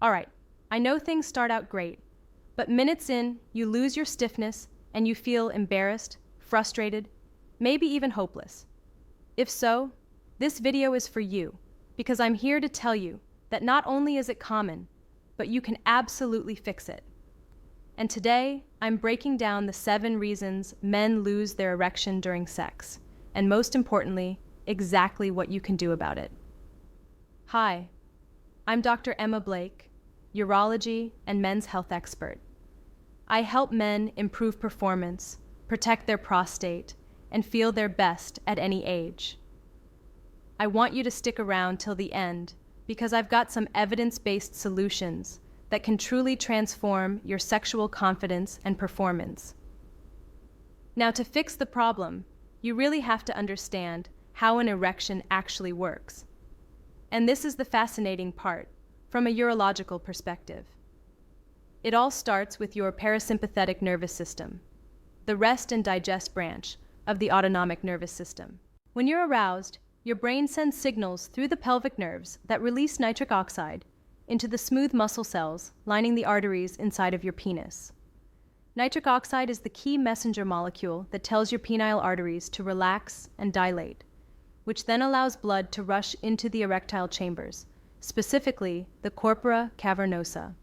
All right, I know things start out great, but minutes in, you lose your stiffness and you feel embarrassed, frustrated, maybe even hopeless. If so, this video is for you, because I'm here to tell you that not only is it common, but you can absolutely fix it. And today, I'm breaking down the 7 reasons men lose their erection during sex, and most importantly, exactly what you can do about it. Hi, I'm Dr. Emma Blake, urology and men's health expert. I help men improve performance, protect their prostate, and feel their best at any age. I want you to stick around till the end because I've got some evidence-based solutions that can truly transform your sexual confidence and performance. Now, to fix the problem, you really have to understand how an erection actually works. And this is the fascinating part, from a urological perspective. It all starts with your parasympathetic nervous system, the rest and digest branch of the autonomic nervous system. When you're aroused, your brain sends signals through the pelvic nerves that release nitric oxide into the smooth muscle cells lining the arteries inside of your penis. Nitric oxide is the key messenger molecule that tells your penile arteries to relax and dilate, which then allows blood to rush into the erectile chambers, specifically the corpora cavernosa.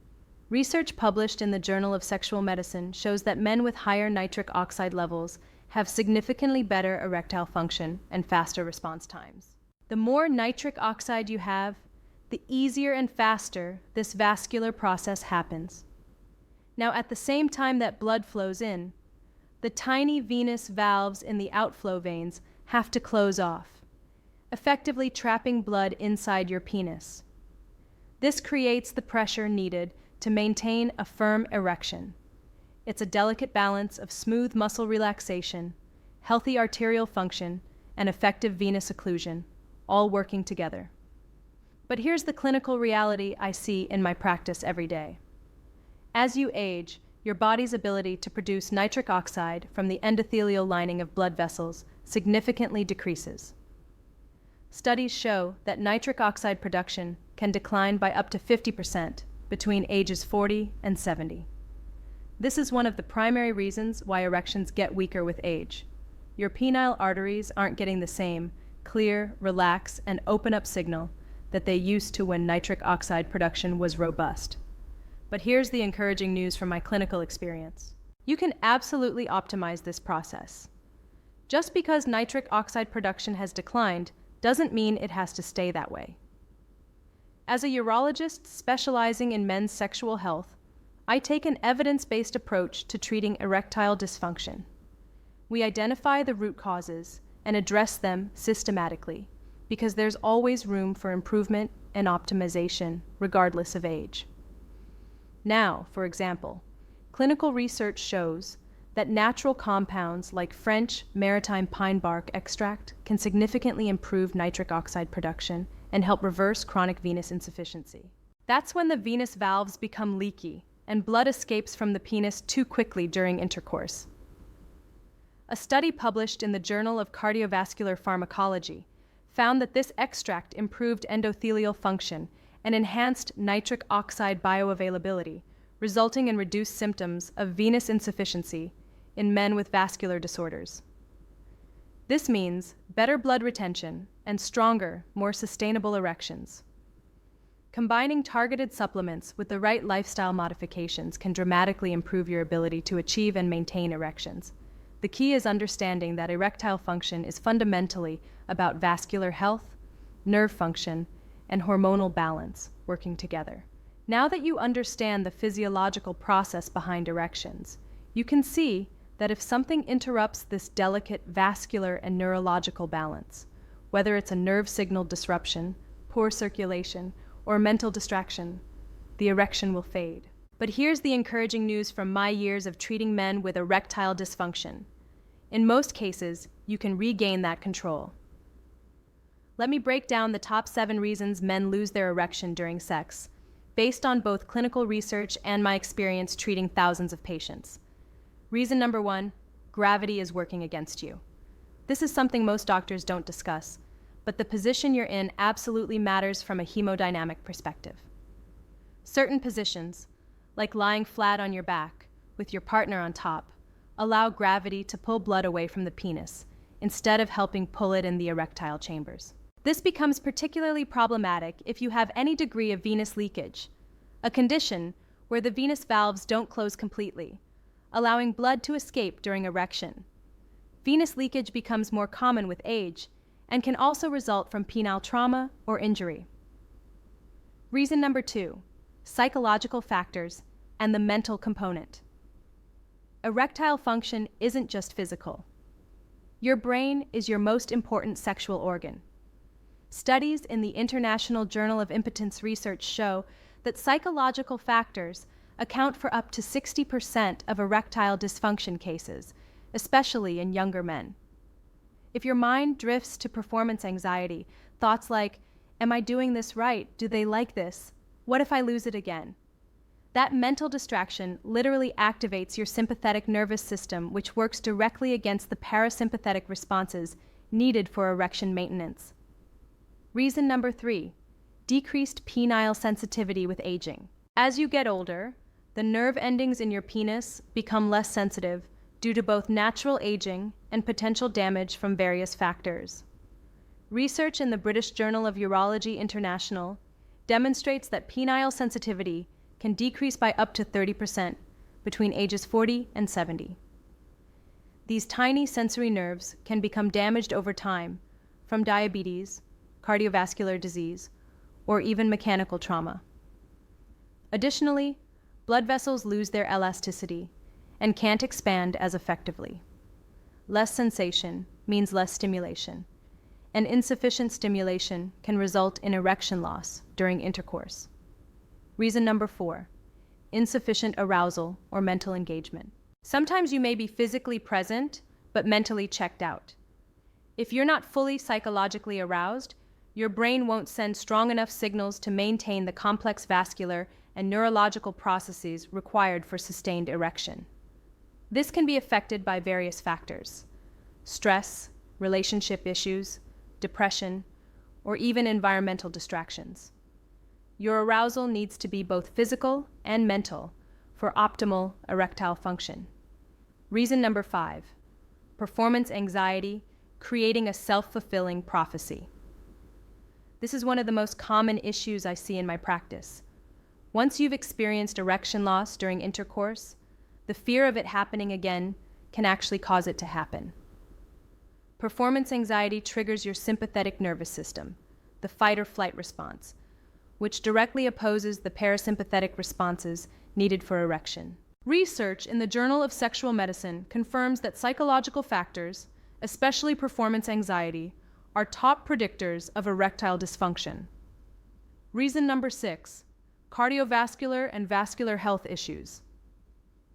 Research published in the Journal of Sexual Medicine shows that men with higher nitric oxide levels have significantly better erectile function and faster response times. The more nitric oxide you have, the easier and faster this vascular process happens. Now, at the same time that blood flows in, the tiny venous valves in the outflow veins have to close off, effectively trapping blood inside your penis. This creates the pressure needed to maintain a firm erection. It's a delicate balance of smooth muscle relaxation, healthy arterial function, and effective venous occlusion, all working together. But here's the clinical reality I see in my practice every day. As you age, your body's ability to produce nitric oxide from the endothelial lining of blood vessels significantly decreases. Studies show that nitric oxide production can decline by up to 50% between ages 40 and 70. This is one of the primary reasons why erections get weaker with age. Your penile arteries aren't getting the same clear, relax, and open up signal that they used to when nitric oxide production was robust. But here's the encouraging news from my clinical experience. You can absolutely optimize this process. Just because nitric oxide production has declined doesn't mean it has to stay that way. As a urologist specializing in men's sexual health, I take an evidence-based approach to treating erectile dysfunction. We identify the root causes and address them systematically, because there's always room for improvement and optimization, regardless of age. Now, for example, clinical research shows that natural compounds like French maritime pine bark extract can significantly improve nitric oxide production and help reverse chronic venous insufficiency. That's when the venous valves become leaky and blood escapes from the penis too quickly during intercourse. A study published in the Journal of Cardiovascular Pharmacology found that this extract improved endothelial function and enhanced nitric oxide bioavailability, resulting in reduced symptoms of venous insufficiency in men with vascular disorders. This means better blood retention and stronger, more sustainable erections. Combining targeted supplements with the right lifestyle modifications can dramatically improve your ability to achieve and maintain erections. The key is understanding that erectile function is fundamentally about vascular health, nerve function, and hormonal balance working together. Now that you understand the physiological process behind erections, you can see that if something interrupts this delicate vascular and neurological balance, whether it's a nerve signal disruption, poor circulation, or mental distraction, the erection will fade. But here's the encouraging news from my years of treating men with erectile dysfunction. In most cases, you can regain that control. Let me break down the top 7 reasons men lose their erection during sex, based on both clinical research and my experience treating thousands of patients. Reason number 1, gravity is working against you. This is something most doctors don't discuss, but the position you're in absolutely matters from a hemodynamic perspective. Certain positions, like lying flat on your back with your partner on top, allow gravity to pull blood away from the penis instead of helping pull it in the erectile chambers. This becomes particularly problematic if you have any degree of venous leakage, a condition where the venous valves don't close completely, allowing blood to escape during erection. Venous leakage becomes more common with age and can also result from penile trauma or injury. Reason number 2, psychological factors and the mental component. Erectile function isn't just physical. Your brain is your most important sexual organ. Studies in the International Journal of Impotence Research show that psychological factors account for up to 60% of erectile dysfunction cases, especially in younger men. If your mind drifts to performance anxiety, thoughts like, "Am I doing this right? Do they like this? What if I lose it again?" That mental distraction literally activates your sympathetic nervous system, which works directly against the parasympathetic responses needed for erection maintenance. Reason number 3, decreased penile sensitivity with aging. As you get older, the nerve endings in your penis become less sensitive due to both natural aging and potential damage from various factors. Research in the British Journal of Urology International demonstrates that penile sensitivity can decrease by up to 30% between ages 40 and 70. These tiny sensory nerves can become damaged over time from diabetes, cardiovascular disease, or even mechanical trauma. Additionally, blood vessels lose their elasticity and can't expand as effectively. Less sensation means less stimulation, and insufficient stimulation can result in erection loss during intercourse. Reason number 4, insufficient arousal or mental engagement. Sometimes you may be physically present, but mentally checked out. If you're not fully psychologically aroused, your brain won't send strong enough signals to maintain the complex vascular and neurological processes required for sustained erection. This can be affected by various factors: stress, relationship issues, depression, or even environmental distractions. Your arousal needs to be both physical and mental for optimal erectile function. Reason number 5, performance anxiety, creating a self-fulfilling prophecy. This is one of the most common issues I see in my practice. Once you've experienced erection loss during intercourse, the fear of it happening again can actually cause it to happen. Performance anxiety triggers your sympathetic nervous system, the fight or flight response, which directly opposes the parasympathetic responses needed for erection. Research in the Journal of Sexual Medicine confirms that psychological factors, especially performance anxiety, are top predictors of erectile dysfunction. Reason number 6, cardiovascular and vascular health issues.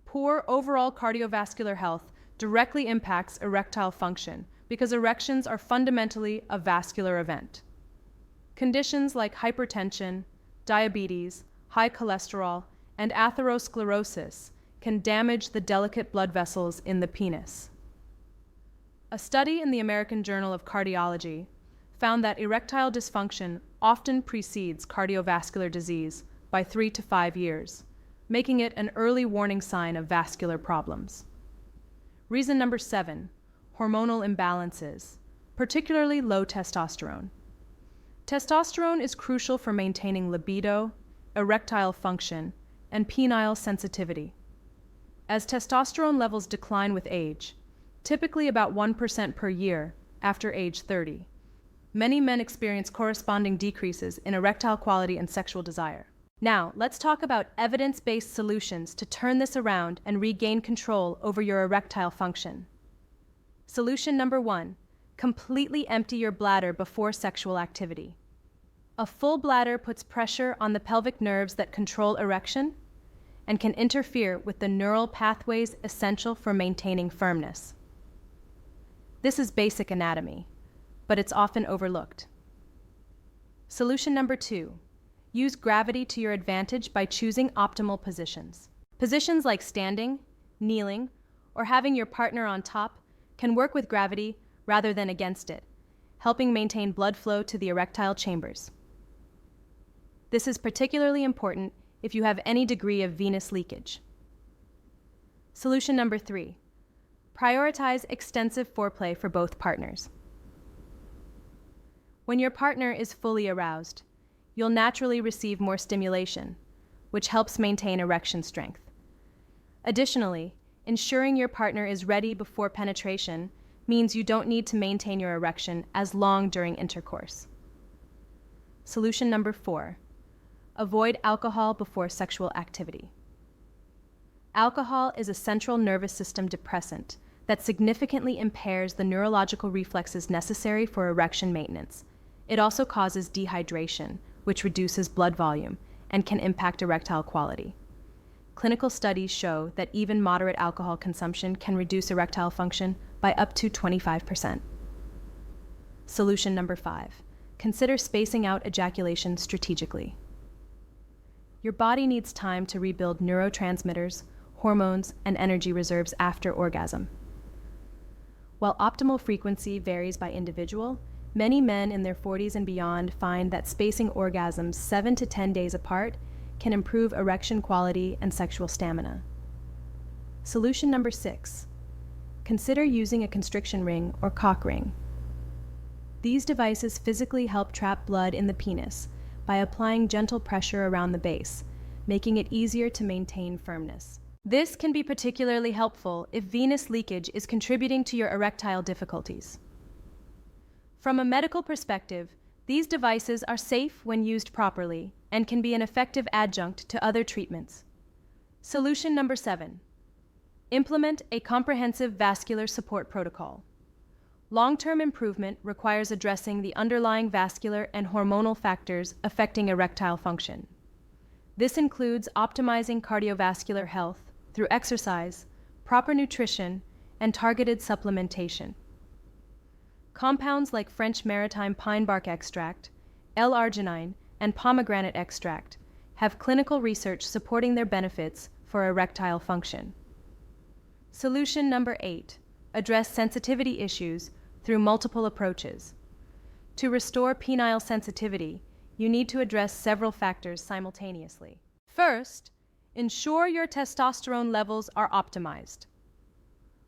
Poor overall cardiovascular health directly impacts erectile function because erections are fundamentally a vascular event. Conditions like hypertension, diabetes, high cholesterol, and atherosclerosis can damage the delicate blood vessels in the penis. A study in the American Journal of Cardiology found that erectile dysfunction often precedes cardiovascular disease by 3 to 5 years, making it an early warning sign of vascular problems. Reason number 7, hormonal imbalances, particularly low testosterone. Testosterone is crucial for maintaining libido, erectile function, and penile sensitivity. As testosterone levels decline with age, typically about 1% per year after age 30, many men experience corresponding decreases in erectile quality and sexual desire. Now, let's talk about evidence-based solutions to turn this around and regain control over your erectile function. Solution number 1, completely empty your bladder before sexual activity. A full bladder puts pressure on the pelvic nerves that control erection and can interfere with the neural pathways essential for maintaining firmness. This is basic anatomy, but it's often overlooked. Solution number 2, use gravity to your advantage by choosing optimal positions. Positions like standing, kneeling, or having your partner on top can work with gravity rather than against it, helping maintain blood flow to the erectile chambers. This is particularly important if you have any degree of venous leakage. Solution number 3. Prioritize extensive foreplay for both partners. When your partner is fully aroused, you'll naturally receive more stimulation, which helps maintain erection strength. Additionally, ensuring your partner is ready before penetration means you don't need to maintain your erection as long during intercourse. Solution number 4. Avoid alcohol before sexual activity. Alcohol is a central nervous system depressant that significantly impairs the neurological reflexes necessary for erection maintenance. It also causes dehydration, which reduces blood volume and can impact erectile quality. Clinical studies show that even moderate alcohol consumption can reduce erectile function by up to 25%. Solution number 5. Consider spacing out ejaculation strategically. Your body needs time to rebuild neurotransmitters, hormones, and energy reserves after orgasm. While optimal frequency varies by individual, many men in their 40s and beyond find that spacing orgasms 7 to 10 days apart can improve erection quality and sexual stamina. Solution number 6. Consider using a constriction ring or cock ring. These devices physically help trap blood in the penis by applying gentle pressure around the base, making it easier to maintain firmness. This can be particularly helpful if venous leakage is contributing to your erectile difficulties. From a medical perspective, these devices are safe when used properly and can be an effective adjunct to other treatments. Solution number 7. Implement a comprehensive vascular support protocol. Long-term improvement requires addressing the underlying vascular and hormonal factors affecting erectile function. This includes optimizing cardiovascular health through exercise, proper nutrition, and targeted supplementation. Compounds like French maritime pine bark extract, L-arginine, and pomegranate extract have clinical research supporting their benefits for erectile function. Solution number 8. Address sensitivity issues through multiple approaches. To restore penile sensitivity, you need to address several factors simultaneously. First, ensure your testosterone levels are optimized.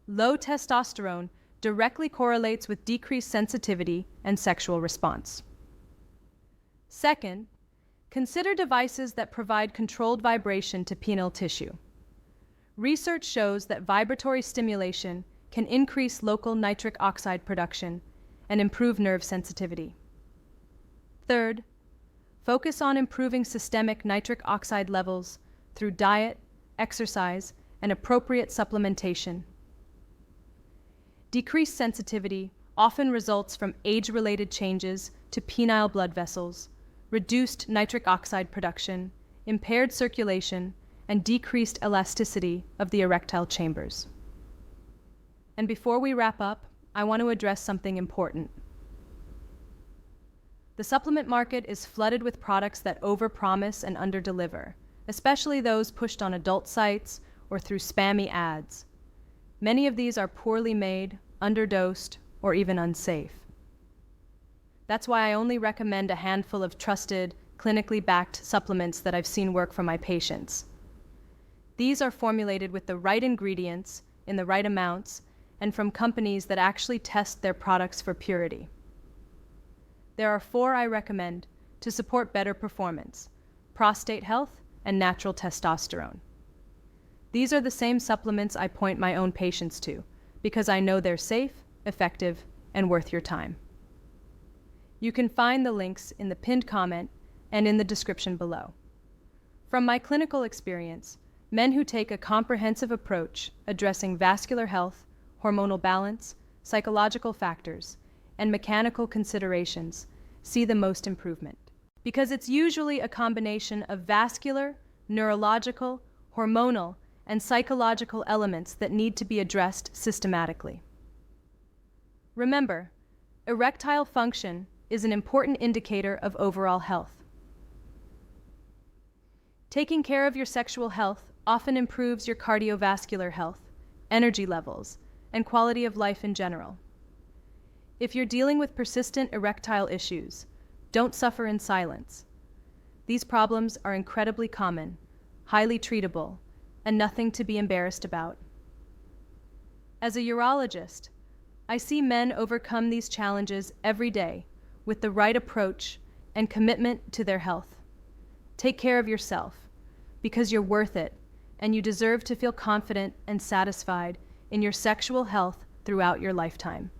Low testosterone directly correlates with decreased sensitivity and sexual response. Second, consider devices that provide controlled vibration to penile tissue. Research shows that vibratory stimulation can increase local nitric oxide production and improve nerve sensitivity. Third, focus on improving systemic nitric oxide levels through diet, exercise, and appropriate supplementation. Decreased sensitivity often results from age-related changes to penile blood vessels, reduced nitric oxide production, impaired circulation, and decreased elasticity of the erectile chambers. And before we wrap up, I want to address something important. The supplement market is flooded with products that overpromise and underdeliver, especially those pushed on adult sites or through spammy ads. Many of these are poorly made, underdosed, or even unsafe. That's why I only recommend a handful of trusted, clinically backed supplements that I've seen work for my patients. These are formulated with the right ingredients, in the right amounts, and from companies that actually test their products for purity. There are 4 I recommend to support better performance: prostate health and natural testosterone. These are the same supplements I point my own patients to because I know they're safe, effective, and worth your time. You can find the links in the pinned comment and in the description below. From my clinical experience, men who take a comprehensive approach addressing vascular health, hormonal balance, psychological factors, and mechanical considerations see the most improvement. Because it's usually a combination of vascular, neurological, hormonal, and psychological elements that need to be addressed systematically. Remember, erectile function is an important indicator of overall health. Taking care of your sexual health often improves your cardiovascular health, energy levels, and quality of life in general. If you're dealing with persistent erectile issues, don't suffer in silence. These problems are incredibly common, highly treatable, and nothing to be embarrassed about. As a urologist, I see men overcome these challenges every day with the right approach and commitment to their health. Take care of yourself, because you're worth it, and you deserve to feel confident and satisfied in your sexual health throughout your lifetime.